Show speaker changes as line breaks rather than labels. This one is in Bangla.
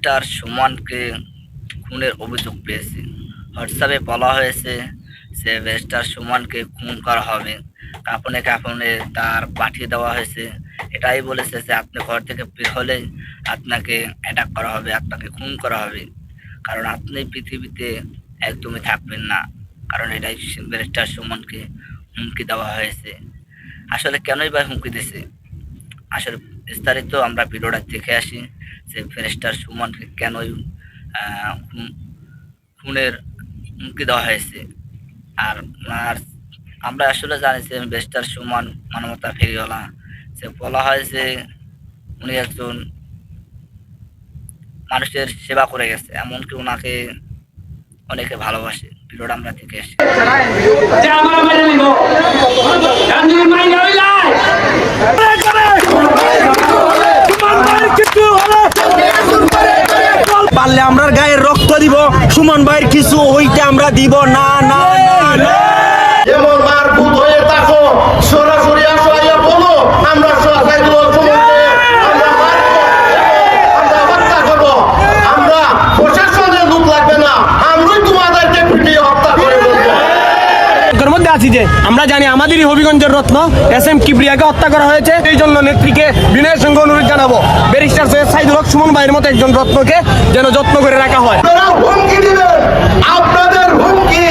ব্যারিস্টার সুমনকে খুনের অভিযোগ পেয়েছে। হোয়াটসঅ্যাপে বলা হয়েছে যে ব্যারিস্টার সুমনকে খুন করা হবে, কাপনে কাপনে তার পাঠিয়ে দেওয়া হয়েছে। এটাই বলেছে যে আপনি ঘর থেকে বের হলেই আপনাকে অ্যাটাক করা হবে, আপনাকে খুন করা হবে, কারণ আপনি পৃথিবীতে একদমই থাকবেন না। কারণ এটাই ব্যারিস্টার সুমনকে হুমকি দেওয়া হয়েছে। আসলে কেনই বা হুমকি দিয়েছে, আসলে বিস্তারিত আমরা ভিডিওটা দেখে আসি যে ব্যারিস্টার সুমনকে কেনই খুনের হুমকি দেওয়া হয়েছে। আর আর আমরা আসলে জানি যে ব্যারিস্টার সুমন মানবতা ফেরিওয়ালা। যে বলা হয় যে উনি একজন মানুষের সেবা করে গেছে, এমনকি ওনাকে অনেকে ভালোবাসে। ভিডিওটা আমরা দেখে আসি।
পারলে আমরা গায়ের রক্ত দিব, সুমন ভাইয়ের কিছু হইতে আমরা দিব না না না।
যেমন মার ভূত হয়ে থাকো, সরাসরি আসো, আইয়া বলো আমরা সহায় দেব, আমরা মারবো, আমরা হত্যা করবো, আমরা প্রশাসনের লোক লাগবে না, আমরাই তোমাদেরকে পিটিয়ে হত্যা করে বলবো।
এর মধ্যে আছি যে আমরা জানি আমাদেরই হবিগঞ্জের রত্ন এস.এম. কিবরিয়াকে হত্যা করা হয়েছে। এই জন্য নেত্রীকে বিনয়ের সঙ্গে অনুরোধ জানাবো ব্যারিস্টার সৈয়দ সাইদুল হক সুমন ভাইয়ের মতো একজন রত্নকে যেন যত্ন করে রাখা হয়।
আপনারা হুমকি দিবেন, আপনাদের হুমকি